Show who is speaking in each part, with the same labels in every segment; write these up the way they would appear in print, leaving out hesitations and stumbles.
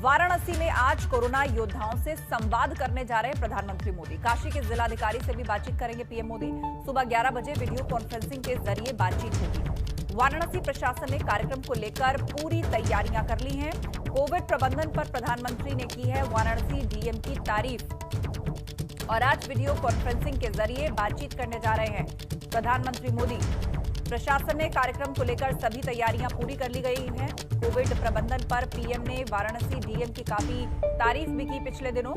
Speaker 1: वाराणसी में आज कोरोना योद्धाओं से संवाद करने जा रहे हैं प्रधानमंत्री मोदी। काशी के जिलाधिकारी से भी बातचीत करेंगे पीएम मोदी। सुबह 11 बजे वीडियो कॉन्फ्रेंसिंग के जरिए बातचीत होगी। वाराणसी प्रशासन ने कार्यक्रम को लेकर पूरी तैयारियां कर ली हैं। कोविड प्रबंधन पर प्रधानमंत्री ने की है वाराणसी डीएम की तारीफ और आज वीडियो कॉन्फ्रेंसिंग के जरिए बातचीत करने जा रहे हैं प्रधानमंत्री मोदी। प्रशासन ने कार्यक्रम को लेकर सभी तैयारियां पूरी कर ली गई हैं। कोविड प्रबंधन पर पीएम ने वाराणसी डीएम की काफी तारीफ भी की पिछले दिनों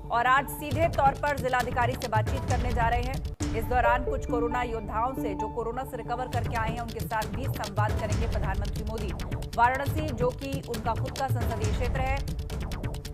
Speaker 1: और आज सीधे तौर पर जिलाधिकारी से बातचीत करने जा रहे हैं। इस दौरान कुछ कोरोना योद्धाओं से जो कोरोना से रिकवर करके आए हैं उनके साथ भी संवाद करेंगे प्रधानमंत्री मोदी। वाराणसी जो कि उनका खुद का संसदीय क्षेत्र है,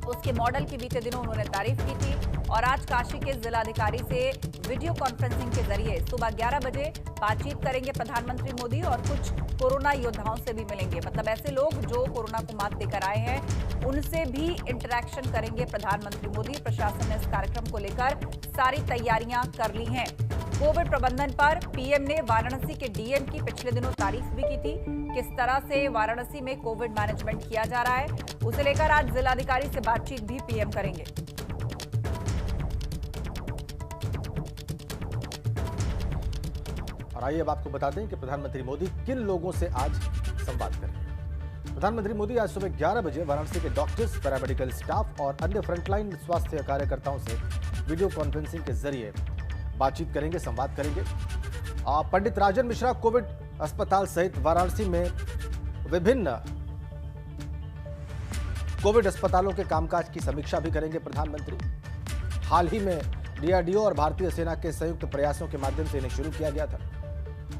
Speaker 1: उसके मॉडल की बीते दिनों उन्होंने तारीफ की थी और आज काशी के जिलाधिकारी से वीडियो कॉन्फ्रेंसिंग के जरिए सुबह 11 बजे बातचीत करेंगे प्रधानमंत्री मोदी और कुछ कोरोना योद्धाओं से भी मिलेंगे। मतलब ऐसे लोग जो कोरोना को मात देकर आए हैं उनसे भी इंटरेक्शन करेंगे प्रधानमंत्री मोदी। प्रशासन ने इस कार्यक्रम को लेकर सारी तैयारियां कर ली हैं। कोविड प्रबंधन पर पीएम ने वाराणसी के डीएम की पिछले दिनों तारीफ भी की थी। किस तरह से वाराणसी में कोविड मैनेजमेंट किया जा रहा है उसे लेकर आज जिलाधिकारी से बातचीत भी पीएम करेंगे।
Speaker 2: और आइए अब आपको बता दें कि प्रधानमंत्री मोदी किन लोगों से आज संवाद करेंगे। प्रधानमंत्री मोदी आज सुबह 11 बजे वाराणसी के डॉक्टर्स, पैरामेडिकल स्टाफ और अन्य फ्रंटलाइन स्वास्थ्य कार्यकर्ताओं से वीडियो कॉन्फ्रेंसिंग के जरिए बातचीत करेंगे, संवाद करेंगे। पंडित राजन मिश्रा कोविड अस्पताल सहित वाराणसी में विभिन्न कोविड अस्पतालों के कामकाज की समीक्षा भी करेंगे प्रधानमंत्री। हाल ही में डीआरडीओ और भारतीय सेना के संयुक्त प्रयासों के माध्यम से इन्हें शुरू किया गया था।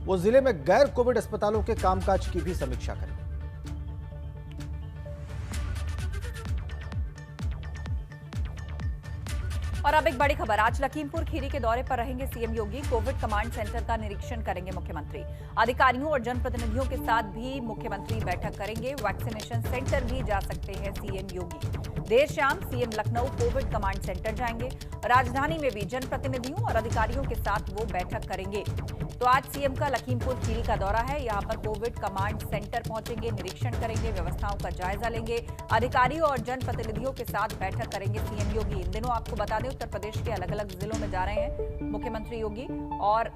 Speaker 2: वो जिले में गैर कोविड अस्पतालों के कामकाज की भी समीक्षा करेंगे।
Speaker 1: और अब एक बड़ी खबर, आज लखीमपुर खीरी के दौरे पर रहेंगे सीएम योगी। कोविड कमांड सेंटर का निरीक्षण करेंगे मुख्यमंत्री। अधिकारियों और जनप्रतिनिधियों के साथ भी मुख्यमंत्री बैठक करेंगे। वैक्सीनेशन सेंटर भी जा सकते हैं सीएम योगी। देर शाम CM Lucknow Covid command centre जाएंगे। राजधानी में भी जनप्रतिनिधियों और अधिकारियों के साथ वो बैठक करेंगे। तो आज सीएम का लखीमपुर खीरी का दौरा है। यहां पर कोविड कमांड सेंटर पहुंचेंगे, निरीक्षण करेंगे, व्यवस्थाओं का जायजा लेंगे। अधिकारियों और जनप्रतिनिधियों के साथ बैठक करेंगे सीएम योगी। इन दिनों आपको बता दें उत्तर प्रदेश के अलग अलग जिलों में जा रहे हैं मुख्यमंत्री योगी और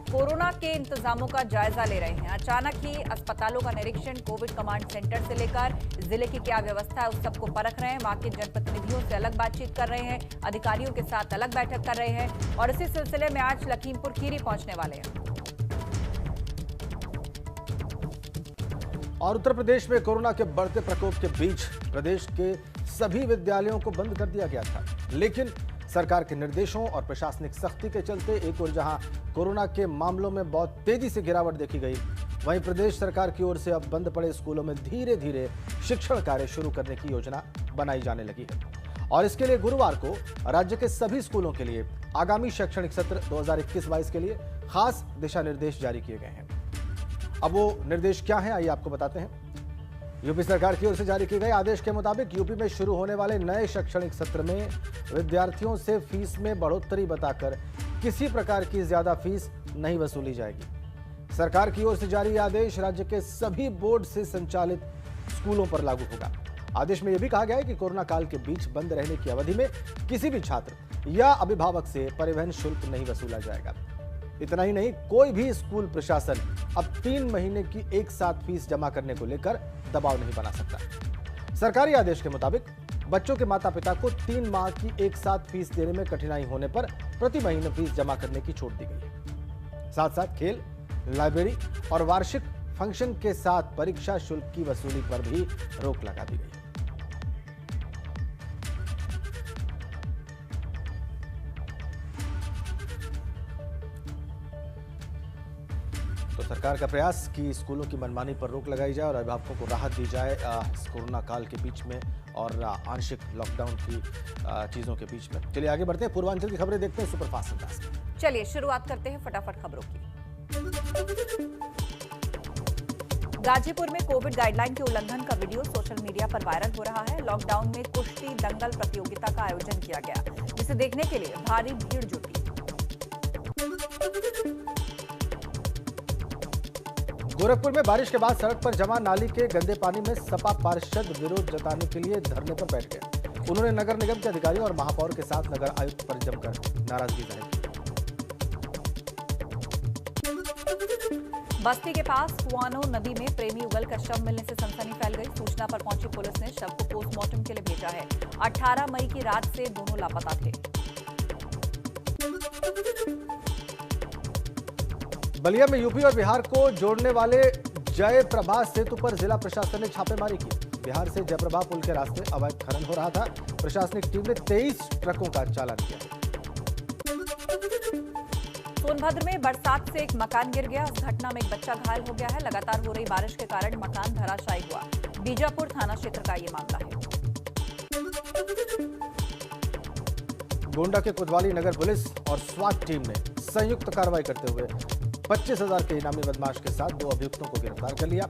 Speaker 1: कोरोना के इंतजामों का जायजा ले रहे हैं। अचानक ही अस्पतालों का निरीक्षण, कोविड कमांड सेंटर से लेकर जिले की क्या व्यवस्था है उस सबको परख रहे हैं। वहां के जनप्रतिनिधियों से अलग बातचीत कर रहे हैं, अधिकारियों के साथ अलग बैठक कर रहे हैं और इसी सिलसिले में आज लखीमपुर खीरी पहुंचने वाले हैं।
Speaker 2: और उत्तर प्रदेश में कोरोना के बढ़ते प्रकोप के बीच प्रदेश के सभी विद्यालयों को बंद कर दिया गया था, लेकिन सरकार के निर्देशों और प्रशासनिक सख्ती के चलते एक ओर जहां कोरोना के मामलों में बहुत तेजी से गिरावट देखी गई, वहीं प्रदेश सरकार की ओर से अब बंद पड़े स्कूलों में धीरे धीरे शिक्षण कार्य शुरू करने की योजना बनाई जाने लगी है। और इसके लिए गुरुवार को राज्य के सभी स्कूलों के लिए आगामी शैक्षणिक सत्र 2021-22 के लिए खास दिशा निर्देश जारी किए गए हैं। अब वो निर्देश क्या है आइए आपको बताते हैं। यूपी सरकार की ओर से जारी किए गए आदेश के मुताबिक यूपी में शुरू होने वाले नए शैक्षणिक सत्र में विद्यार्थियों से फीस में बढ़ोतरी बताकर किसी प्रकार की ज्यादा फीस नहीं वसूली जाएगी। सरकार की ओर से जारी आदेश राज्य के सभी बोर्ड से संचालित स्कूलों पर लागू होगा। आदेश में यह भी कहा गया है कि कोरोना काल के बीच बंद रहने की अवधि में किसी भी छात्र या अभिभावक से परिवहन शुल्क नहीं वसूला जाएगा। इतना ही नहीं, कोई भी स्कूल प्रशासन अब 3 महीने की एक साथ फीस जमा करने को लेकर दबाव नहीं बना सकता। सरकारी आदेश के मुताबिक बच्चों के माता पिता को 3 माह की एक साथ फीस देने में कठिनाई होने पर प्रति महीने फीस जमा करने की छूट दी गई है। साथ साथ खेल, लाइब्रेरी और वार्षिक फंक्शन के साथ परीक्षा शुल्क की वसूली पर भी रोक लगा दी गई है। तो सरकार का प्रयास कि स्कूलों की मनमानी पर रोक लगाई जाए और अभिभावकों को राहत दी जाए इस कोरोना काल के बीच में और आंशिक लॉकडाउन की चीजों के बीच में। चलिए आगे बढ़ते हैं, पूर्वांचल की खबरें देखते हैं सुपरफास्ट अंदाज में।
Speaker 1: चलिए शुरुआत करते हैं फटाफट खबरों की। गाजीपुर में कोविड गाइडलाइन के उल्लंघन का वीडियो सोशल मीडिया पर वायरल हो रहा है। लॉकडाउन में कुश्ती दंगल प्रतियोगिता का आयोजन किया गया, जिसे देखने के लिए भारी भीड़ जुटी।
Speaker 2: गोरखपुर में बारिश के बाद सड़क पर जमा नाली के गंदे पानी में सपा पार्षद विरोध जताने के लिए धरने पर बैठ गए। उन्होंने नगर निगम के अधिकारियों और महापौर के साथ नगर आयुक्त पर जमकर नाराजगी जाहिर की।
Speaker 1: बस्ती के पास कुआनो नदी में प्रेमी युगल का शव मिलने से सनसनी फैल गई। सूचना पर पहुंची पुलिस ने शव को पोस्टमार्टम के लिए भेजा है। 18 मई की रात से दोनों लापता थे।
Speaker 2: बलिया में यूपी और बिहार को जोड़ने वाले जयप्रभा सेतु पर जिला प्रशासन ने छापेमारी की। बिहार से जयप्रभा पुल के रास्ते अवैध खनन हो रहा था। प्रशासनिक टीम ने 23 ट्रकों का चालान किया।
Speaker 1: सोनभद्र में बरसात से एक मकान गिर गया। इस घटना में एक बच्चा घायल हो गया है। लगातार हो रही बारिश के कारण मकान धराशायी हुआ। बीजापुर थाना क्षेत्र का ये मामला है।
Speaker 2: गोंडा के कोतवाली नगर पुलिस और स्वाट टीम ने संयुक्त कार्रवाई करते हुए 25,000 के इनामी बदमाश के साथ 2 अभियुक्तों को गिरफ्तार कर लिया।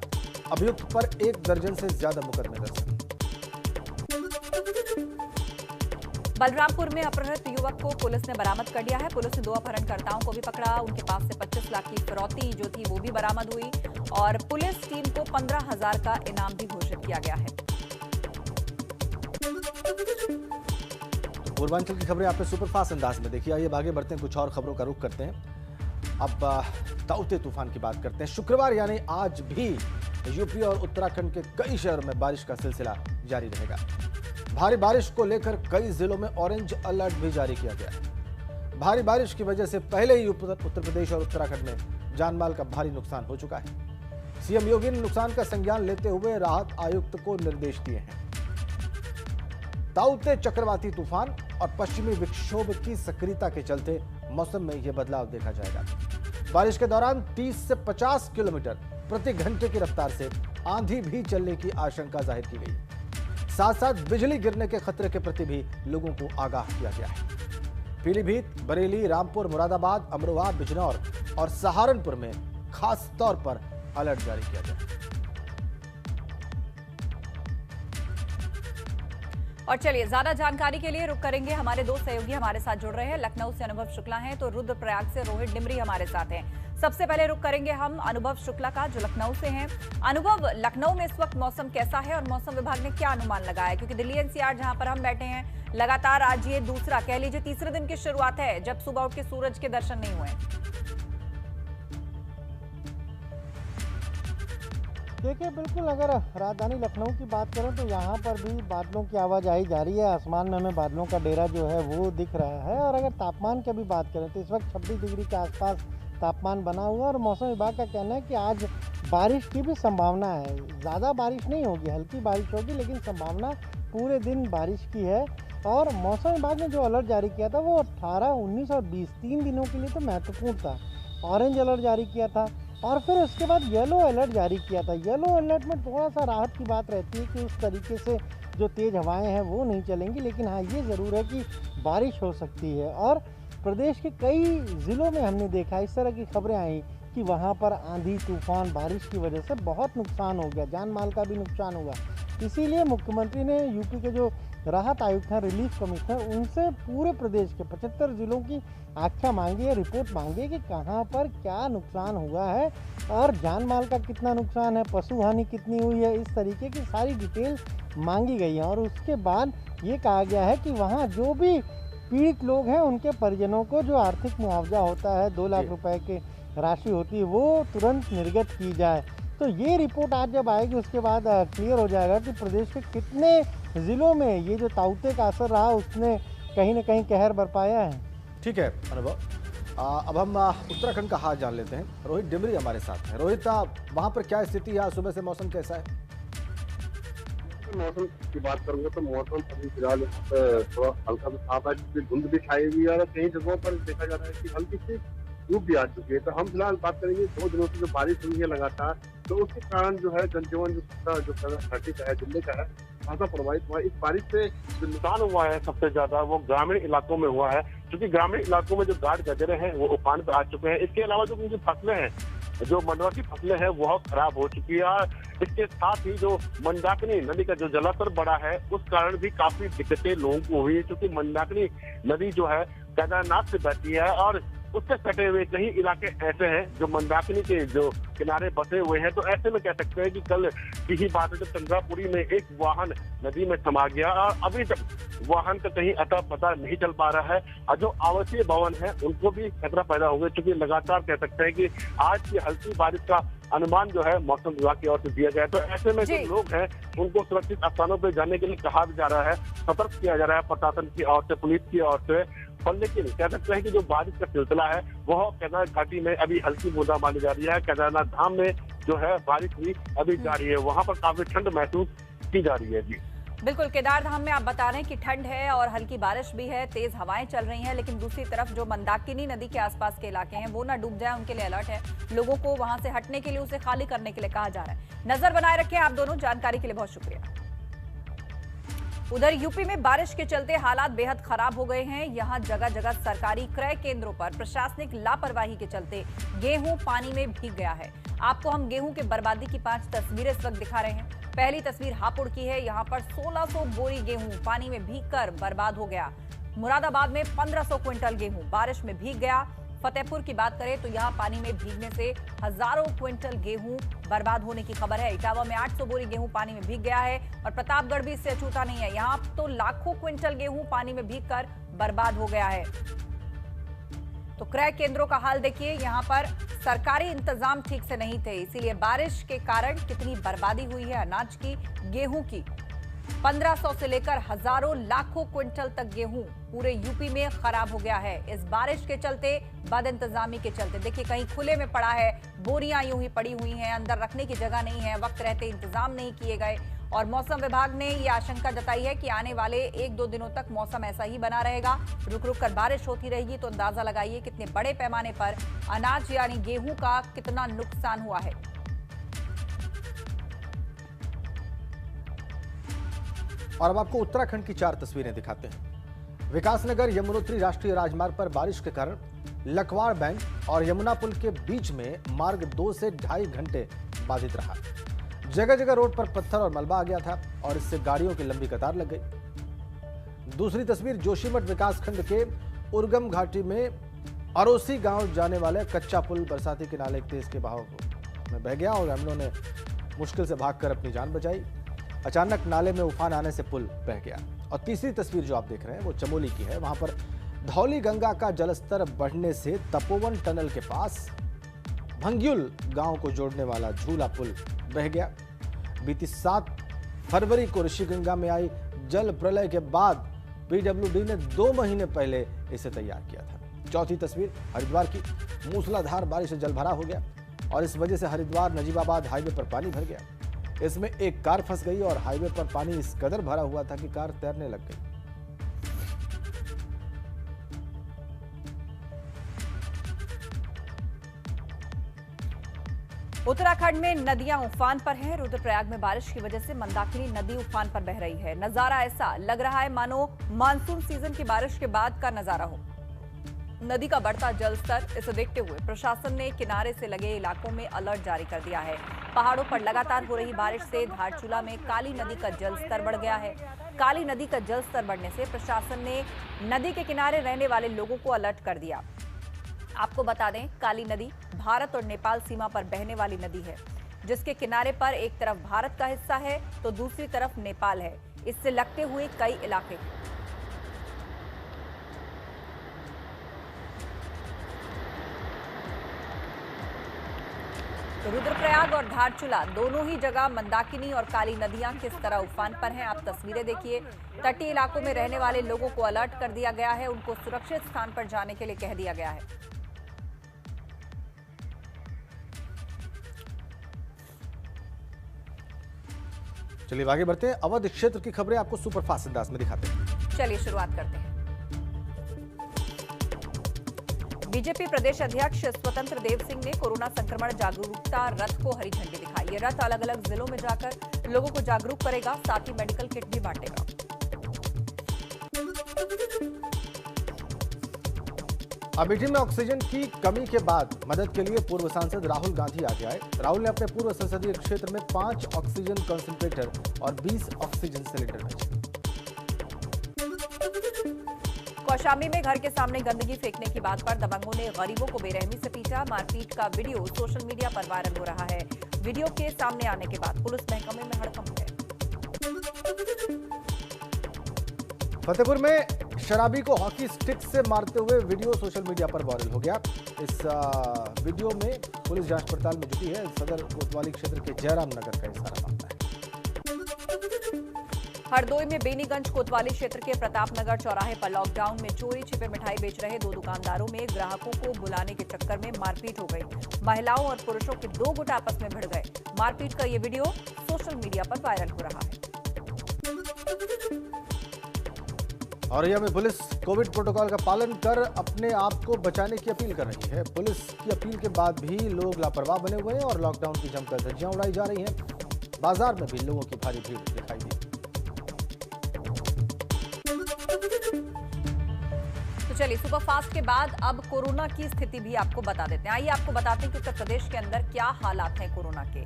Speaker 2: अभियुक्त पर 1 दर्जन से ज्यादा मुकदमे दर्ज हैं।
Speaker 1: बलरामपुर में अपहृत युवक को पुलिस ने बरामद कर लिया है। पुलिस ने 2 अपहरणकर्ताओं को भी पकड़ा। उनके पास से 25 लाख की फिरौती जो थी वो भी बरामद हुई और पुलिस टीम को 15,000 का इनाम भी घोषित किया गया है।
Speaker 2: तो पूर्वांचल की खबरें आपने सुपरफास्ट अंदाज में देखी। आइए आगे बढ़ते हैं, कुछ और खबरों का रुख करते हैं। अब ताउते तूफान की बात करते हैं। शुक्रवार यानी आज भी यूपी और उत्तराखंड के कई शहरों में बारिश का सिलसिला जारी रहेगा। भारी बारिश को लेकर कई जिलों में ऑरेंज अलर्ट भी जारी किया गया। भारी बारिश की वजह से पहले ही उत्तर प्रदेश और उत्तराखंड में जानमाल का भारी नुकसान हो चुका है। सीएम योगी ने नुकसान का संज्ञान लेते हुए राहत आयुक्त को निर्देश दिए हैं। ताउते चक्रवाती तूफान और पश्चिमी विक्षोभ की सक्रियता के चलते मौसम में यह बदलाव देखा जाएगा। बारिश के दौरान 30 से 50 किलोमीटर प्रति घंटे की रफ्तार से आंधी भी चलने की आशंका जाहिर की गई। साथ साथ बिजली गिरने के खतरे के प्रति भी लोगों को आगाह किया गया है। पीलीभीत, बरेली, रामपुर, मुरादाबाद, अमरोहा, बिजनौर और सहारनपुर में खास तौर पर अलर्ट जारी किया गया है।
Speaker 1: और चलिए ज्यादा जानकारी के लिए रुक करेंगे। हमारे 2 सहयोगी हमारे साथ जुड़ रहे हैं। लखनऊ से अनुभव शुक्ला हैं तो रुद्रप्रयाग से रोहित डिमरी हमारे साथ हैं। सबसे पहले रुक करेंगे हम अनुभव शुक्ला का जो लखनऊ से हैं। अनुभव, लखनऊ में इस वक्त मौसम कैसा है और मौसम विभाग ने क्या अनुमान लगाया? क्योंकि दिल्ली एनसीआर जहां पर हम बैठे हैं लगातार आज ये दूसरा कह लीजिए तीसरे दिन की शुरुआत है जब सुबह उठ के सूरज के दर्शन नहीं हुए।
Speaker 3: देखिए, बिल्कुल अगर राजधानी लखनऊ की बात करें तो यहाँ पर भी बादलों की आवाजाही जारी है। आसमान में हमें बादलों का डेरा जो है वो दिख रहा है। और अगर तापमान की भी बात करें तो इस वक्त 26 डिग्री के आसपास तापमान बना हुआ है। और मौसम विभाग का कहना है कि आज बारिश की भी संभावना है। ज़्यादा बारिश नहीं होगी, हल्की बारिश होगी, लेकिन संभावना पूरे दिन बारिश की है। और मौसम विभाग ने जो अलर्ट जारी किया था वो 18, 19 और 20 3 दिनों के लिए तो महत्वपूर्ण था। ऑरेंज अलर्ट जारी किया था और फिर उसके बाद येलो अलर्ट जारी किया था। येलो अलर्ट में थोड़ा सा राहत की बात रहती है कि उस तरीके से जो तेज़ हवाएं हैं वो नहीं चलेंगी, लेकिन हाँ ये ज़रूर है कि बारिश हो सकती है। और प्रदेश के कई ज़िलों में हमने देखा इस तरह की खबरें आई कि वहाँ पर आंधी तूफान बारिश की वजह से बहुत नुकसान हो गया, जान माल का भी नुकसान हुआ। इसीलिए मुख्यमंत्री ने यूपी के जो राहत आयुक्त हैं, रिलीफ कमिश्नर, उनसे पूरे प्रदेश के 75 जिलों की आख्या मांगी है, रिपोर्ट मांगी है कि कहाँ पर क्या नुकसान हुआ है और जान माल का कितना नुकसान है, पशु हानि कितनी हुई है, इस तरीके की सारी डिटेल मांगी गई है। और उसके बाद ये कहा गया है कि वहाँ जो भी पीड़ित लोग हैं उनके परिजनों को जो आर्थिक मुआवजा होता है 2 लाख रुपए की राशि होती है वो तुरंत निर्गत की जाए। तो ये रिपोर्ट आज जब आएगी उसके बाद क्लियर हो जाएगा कि प्रदेश के कितने ज़िलों में ये जो ताउते का असर रहा उसने कहीं ना कहीं कहर बरपाया है।
Speaker 2: ठीक है अनुभव, अब हम उत्तराखंड का हाल जान लेते हैं। रोहित डिमरी हमारे साथ हैं। रोहित, वहाँ पर क्या स्थिति है? सुबह से मौसम कैसा है?
Speaker 4: मौसम की बात करूंगा तो मौसम अभी फिलहाल थोड़ा हल्का साफ है, क्योंकि धुंध भी छाई हुई है और कई जगहों पर देखा जा रहा है कि हल्की सी धूप भी आ चुकी है। तो हम फिलहाल बात करेंगे 2 दिनों से जो बारिश हुई है लगातार, तो उसके कारण जो है जनजीवन जो घाटी का है, जिले का है, खासा प्रभावित हुआ है। इस बारिश से जो नुकसान हुआ है सबसे ज्यादा वो ग्रामीण इलाकों में हुआ है, क्योंकि ग्रामीण इलाकों में जो गाढ़ गजरे हैं वो उफान पर आ चुके हैं। इसके अलावा जो उनकी फसलें हैं, जो मंडवा की फसलें हैं वो खराब हो चुकी है। इसके साथ ही जो मंदाकिनी नदी का जो जलस्तर बढ़ा है उस कारण भी काफी दिक्कतें लोगों को हुई है, क्योंकि मंदाकिनी नदी जो है केदारनाथ से बहती है और उससे सटे हुए कई इलाके ऐसे हैं जो मंदाकिनी के जो किनारे बसे हुए हैं। तो ऐसे में कह सकते हैं कि कल की ही बात है जब चंद्रापुरी में एक वाहन नदी में समा गया और अभी तक वाहन का कहीं अता पता नहीं चल पा रहा है। और जो आवासीय भवन है उनको भी खतरा पैदा हो गया, क्योंकि लगातार कह सकते हैं कि आज की हल्की बारिश का अनुमान जो है मौसम विभाग की ओर से दिया गया है। तो ऐसे में जो लोग हैं उनको सुरक्षित स्थानों पर जाने के लिए कहा जा रहा है, सतर्क किया जा रहा है प्रशासन की ओर से, पुलिस की ओर से। और लेकिन कह सकते हैं कि जो बारिश का सिलसिला है वह केदार घाटी में अभी हल्की बूंदाबांदी जारी है। केदारनाथ धाम में जो है बारिश भी अभी जारी है, वहां पर काफी ठंड महसूस की जा रही है। जी
Speaker 1: बिल्कुल, केदार धाम में आप बता रहे हैं कि ठंड है और हल्की बारिश भी है, तेज हवाएं चल रही हैं, लेकिन दूसरी तरफ जो मंदाकिनी नदी के आसपास के इलाके हैं वो ना डूब जाए, उनके लिए अलर्ट है। लोगों को वहां से हटने के लिए, उसे खाली करने के लिए कहा जा रहा है। नजर बनाए रखें आप दोनों, जानकारी के लिए बहुत शुक्रिया। उधर यूपी में बारिश के चलते हालात बेहद खराब हो गए हैं। यहां जगह जगह सरकारी क्रय केंद्रों पर प्रशासनिक लापरवाही के चलते गेहूं पानी में भीग गया है। आपको हम गेहूं के बर्बादी की 5 तस्वीरें इस वक्त दिखा रहे हैं। पहली तस्वीर हापुड़ की है। यहां पर 1600 बोरी गेहूं पानी में भीगकर बर्बाद हो गया। मुरादाबाद में 1500 क्विंटल गेहूं बारिश में भीग गया। फतेहपुर की बात करें तो यहां पानी में भीगने से हजारों क्विंटल गेहूं बर्बाद होने की खबर है। इटावा में 800 बोरी गेहूं पानी में भीग गया है और प्रतापगढ़ भी इससे अछूता नहीं है। यहां तो लाखों क्विंटल गेहूं पानी में भीगकर बर्बाद हो गया है। तो क्रय केंद्रों का हाल देखिए, यहां पर सरकारी इंतजाम ठीक से नहीं थे, इसीलिए बारिश के कारण कितनी बर्बादी हुई है अनाज की, गेहूं की। 1500 से लेकर हजारों लाखों क्विंटल तक गेहूं पूरे यूपी में खराब हो गया है इस बारिश के चलते, बद इंतजामी के चलते। देखिए कहीं खुले में पड़ा है, बोरियां यूं ही पड़ी हुई हैं, अंदर रखने की जगह नहीं है, वक्त रहते इंतजाम नहीं किए गए। और मौसम विभाग ने ये आशंका जताई है कि आने वाले 1-2 दिनों तक मौसम ऐसा ही बना रहेगा, रुक रुक कर बारिश होती रहेगी। तो अंदाजा लगाइए कितने बड़े पैमाने पर अनाज यानी गेहूं का कितना नुकसान हुआ है।
Speaker 2: और अब आपको उत्तराखंड की 4 तस्वीरें दिखाते हैं। विकासनगर यमुनोत्री राष्ट्रीय राजमार्ग पर बारिश के कारण लखवाड़ बैंक और यमुना पुल के बीच में मार्ग 2 से 2.5 घंटे बाधित रहा। जगह जगह रोड पर पत्थर और मलबा आ गया था और इससे गाड़ियों की लंबी कतार लग गई। दूसरी तस्वीर जोशीमठ विकासखंड के उर्गम घाटी में अरोसी गांव जाने वाले कच्चा पुल बरसाती के नाले तेज के बहाव में बह गया और ग्रामीणों ने मुश्किल से भागकर अपनी जान बचाई। अचानक नाले में उफान आने से पुल बह गया। और तीसरी तस्वीर जो आप देख रहे हैं वो चमोली की है। वहां पर धौली गंगा का जलस्तर बढ़ने से तपोवन टनल के पास भंग्युल गांव को जोड़ने वाला झूला पुल बह गया। बीती 7 फरवरी को ऋषिगंगा में आई जल प्रलय के बाद पीडब्ल्यूडी ने 2 महीने पहले इसे तैयार किया था। चौथी तस्वीर हरिद्वार की। मूसलाधार बारिश से जल भरा हो गया और इस वजह से हरिद्वार नजीबाबाद हाईवे पर पानी भर गया। इसमें एक कार फंस गई और हाईवे पर पानी इस कदर भरा हुआ था कि कार तैरने लग गई।
Speaker 1: उत्तराखंड में नदियां उफान पर हैं। रुद्रप्रयाग में बारिश की वजह से मंदाकिनी नदी उफान पर बह रही है। नजारा ऐसा लग रहा है मानो मानसून सीजन की बारिश के बाद का नजारा हो। नदी का बढ़ता जलस्तर, इसे देखते हुए प्रशासन ने किनारे से लगे इलाकों में अलर्ट जारी कर दिया है। पहाड़ों पर लगातार हो रही बारिश से धारचूला में काली नदी का जलस्तर बढ़ गया है। काली नदी का जलस्तर बढ़ने से प्रशासन ने नदी के किनारे रहने वाले लोगों को अलर्ट कर दिया। आपको बता दें, काली नदी भारत और नेपाल सीमा पर बहने वाली नदी है, जिसके किनारे पर एक तरफ भारत का हिस्सा है तो दूसरी तरफ नेपाल है। इससे लगते हुए कई इलाके तो रुद्रप्रयाग और धारचूला दोनों ही जगह मंदाकिनी और काली नदियां किस तरह उफान पर हैं, आप तस्वीरें देखिए। तटीय इलाकों में रहने वाले लोगों को अलर्ट कर दिया गया है, उनको सुरक्षित स्थान पर जाने के लिए कह दिया गया है।
Speaker 2: चलिए आगे बढ़ते हैं। अवध क्षेत्र की खबरें आपको सुपरफास्ट अंदाज में दिखाते हैं।
Speaker 1: चलिए शुरुआत करते हैं। बीजेपी प्रदेश अध्यक्ष स्वतंत्र देव सिंह ने कोरोना संक्रमण जागरूकता रथ को हरी झंडी दिखाई। ये रथ अलग अलग जिलों में जाकर लोगों को जागरूक करेगा, साथ ही मेडिकल किट भी बांटेगा।
Speaker 2: अमेठी में ऑक्सीजन की कमी के बाद मदद के लिए पूर्व सांसद राहुल गांधी आगे आए। राहुल ने अपने पूर्व संसदीय क्षेत्र में 5 ऑक्सीजन कंसंट्रेटर और 20 ऑक्सीजन सिलेंडर भेजे।
Speaker 1: कौशाम्बी में घर के सामने गंदगी फेंकने की बात पर दबंगों ने गरीबों को बेरहमी से पीटा। मारपीट का वीडियो सोशल मीडिया पर वायरल हो रहा है। वीडियो के सामने आने के बाद पुलिस महकमे में हड़कंप है।
Speaker 2: फतेहपुर में शराबी को हॉकी स्टिक से मारते हुए वीडियो सोशल मीडिया पर वायरल हो गया। इस वीडियो में पुलिस जांच पड़ताल में जुटी है। सदर कोतवाली क्षेत्र के जयराम नगर का सारा मामला है।
Speaker 1: हरदोई में बेनीगंज कोतवाली क्षेत्र के प्रताप नगर चौराहे पर लॉकडाउन में चोरी छिपे मिठाई बेच रहे 2 दुकानदारों में ग्राहकों को बुलाने के चक्कर में मारपीट हो गई। महिलाओं और पुरुषों के 2 गुट आपस में भिड़ गए। मारपीट का ये वीडियो सोशल मीडिया पर वायरल हो रहा है।
Speaker 2: औरैया में पुलिस कोविड प्रोटोकॉल का पालन कर अपने आप को बचाने की अपील कर रही है। पुलिस की अपील के बाद भी लोग लापरवाह बने हुए हैं और लॉकडाउन की जमकर धज्जियां उड़ाई जा रही हैं। बाजार में भी लोगों की भारी भीड़ दिखाई दी।
Speaker 1: तो चलिए सुपरफास्ट के बाद अब कोरोना की स्थिति भी आपको बता देते हैं। आइए आपको बताते हैं कि उत्तर प्रदेश के अंदर क्या हालात हैं कोरोना के।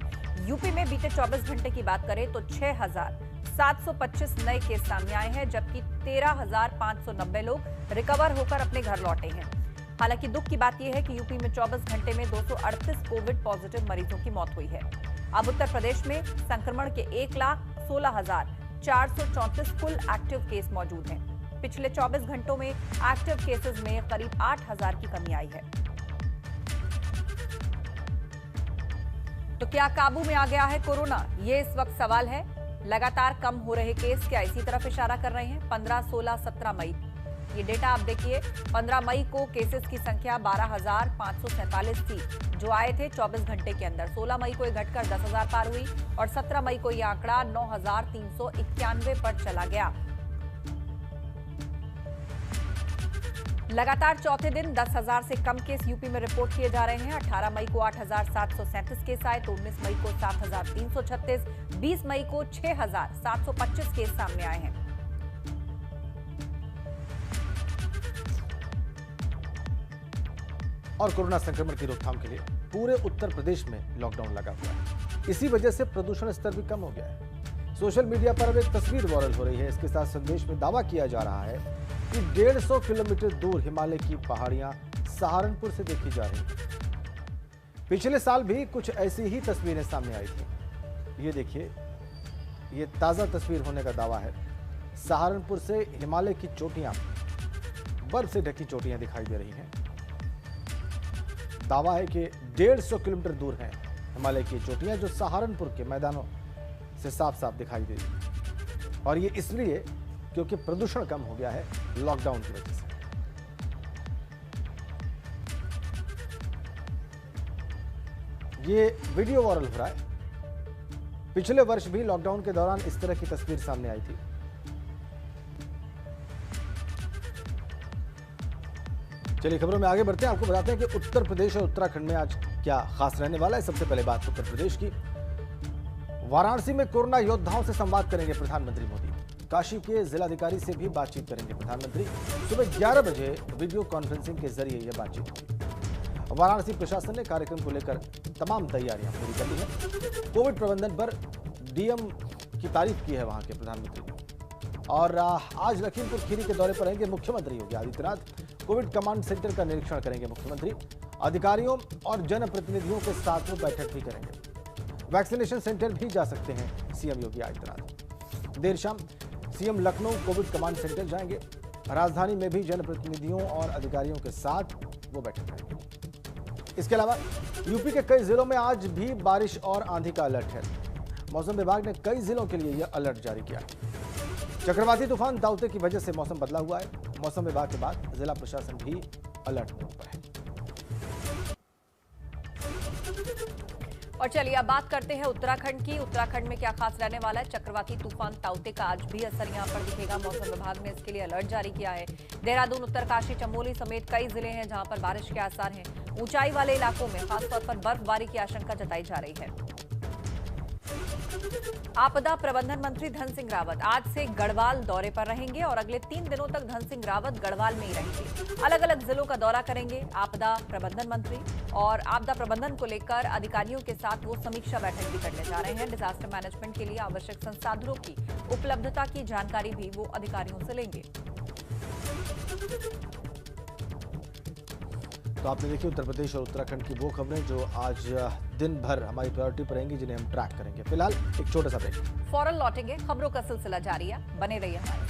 Speaker 1: यूपी में बीते 24 घंटे की बात करें तो 6,725 नए केस सामने आए हैं, जबकि 13,590 लोग रिकवर होकर अपने घर लौटे हैं। हालांकि दुख की बात यह है कि यूपी में 24 घंटे में 238 कोविड पॉजिटिव मरीजों की मौत हुई है। अब उत्तर प्रदेश में संक्रमण के 1,16,434 कुल एक्टिव केस मौजूद हैं। पिछले 24 घंटों में एक्टिव केसेस में करीब 8,000 की कमी आई है। तो क्या काबू में आ गया है कोरोना? ये इस वक्त सवाल है। लगातार कम हो रहे केस क्या इसी तरफ इशारा कर रहे हैं? 15, 16, 17 मई ये डेटा आप देखिए। 15 मई को केसेस की संख्या 12,547 थी जो आए थे 24 घंटे के अंदर। 16 मई को ये घटकर 10,000 पार हुई और 17 मई को यह आंकड़ा 9,391 पर चला गया। लगातार चौथे दिन 10,000 से कम केस यूपी में रिपोर्ट किए जा रहे हैं। 18 मई को 8,737 केस आए तो 19 मई को 7,336, 20 मई को 6,725 केस सामने आए हैं।
Speaker 2: और कोरोना संक्रमण की रोकथाम के लिए पूरे उत्तर प्रदेश में लॉकडाउन लगा हुआ है। इसी वजह से प्रदूषण स्तर भी कम हो गया है। सोशल मीडिया पर अब एक तस्वीर वायरल हो रही है। इसके साथ संदेश में दावा किया जा रहा है कि 150 किलोमीटर दूर हिमालय की पहाड़ियां सहारनपुर से देखी जा रही हैं। पिछले साल भी कुछ ऐसी ही तस्वीरें सामने आई थी। ये देखिए, ये ताजा तस्वीर होने का दावा है। सहारनपुर से हिमालय की चोटियां, बर्फ से ढकी चोटियां दिखाई दे रही हैं। दावा है कि 150 किलोमीटर दूर हैं हिमालय की चोटियां, जो सहारनपुर के मैदानों से साफ साफ दिखाई दे रही हैं। और ये इसलिए क्योंकि प्रदूषण कम हो गया है लॉकडाउन की वजह से। ये वीडियो वायरल हो रहा है। पिछले वर्ष भी लॉकडाउन के दौरान इस तरह की तस्वीर सामने आई थी। चलिए खबरों में आगे बढ़ते हैं। आपको बताते हैं कि उत्तर प्रदेश और उत्तराखंड में आज क्या खास रहने वाला है। सबसे पहले बात उत्तर प्रदेश की। वाराणसी में कोरोना योद्धाओं से संवाद करेंगे प्रधानमंत्री मोदी। काशी के जिलाधिकारी से भी बातचीत करेंगे प्रधानमंत्री। सुबह 11 बजे वीडियो कॉन्फ्रेंसिंग के जरिए यह बातचीत होगी। वाराणसी प्रशासन ने कार्यक्रम को लेकर तमाम तैयारियां पूरी कर ली हैं। कोविड प्रबंधन पर डीएम की तारीफ की है वहां के प्रधानमंत्री ने। और आज लखीमपुर खीरी के दौरे पर रहेंगे मुख्यमंत्री Yogi Adityanath. Covid command centre का निरीक्षण करेंगे मुख्यमंत्री। अधिकारियों और जनप्रतिनिधियों के साथ वो बैठक भी करेंगे। वैक्सीनेशन सेंटर भी जा सकते हैं सीएम योगी आदित्यनाथ। देर शाम CM Lucknow Covid command centre जाएंगे। राजधानी में भी जनप्रतिनिधियों और अधिकारियों के साथ वो बैठक करेंगे। इसके अलावा यूपी के कई जिलों में आज भी बारिश और आंधी का अलर्ट है। मौसम विभाग ने कई जिलों के लिए यह अलर्ट जारी किया है। चक्रवाती तूफान ताउते की वजह से मौसम बदला हुआ है। मौसम विभाग के बाद जिला प्रशासन भी अलर्ट मोड पर है।
Speaker 1: और चलिए अब बात करते हैं उत्तराखंड की। उत्तराखंड में क्या खास रहने वाला है? चक्रवाती तूफान ताउते का आज भी असर यहां पर दिखेगा। मौसम विभाग ने इसके लिए अलर्ट जारी किया है। देहरादून, उत्तरकाशी, चमोली समेत कई जिले हैं जहां पर बारिश के आसार हैं। ऊंचाई वाले इलाकों में खासतौर पर बर्फबारी की आशंका जताई जा रही है। आपदा प्रबंधन मंत्री धन सिंह रावत आज से गढ़वाल दौरे पर रहेंगे और अगले 3 दिनों तक धन सिंह रावत गढ़वाल में ही रहेंगे। अलग अलग जिलों का दौरा करेंगे आपदा प्रबंधन मंत्री और आपदा प्रबंधन को लेकर अधिकारियों के साथ वो समीक्षा बैठक भी करने जा रहे हैं। डिजास्टर मैनेजमेंट के लिए आवश्यक संसाधनों की उपलब्धता की जानकारी भी वो अधिकारियों से लेंगे।
Speaker 2: तो आपने देखी उत्तर प्रदेश और उत्तराखंड की वो खबरें जो आज दिन भर हमारी प्रायोरिटी पर रहेंगी, जिन्हें हम ट्रैक करेंगे। फिलहाल एक छोटा सा ब्रेक।
Speaker 1: फौरन लौटेंगे, खबरों का सिलसिला जारी है, बने रहिए हमारे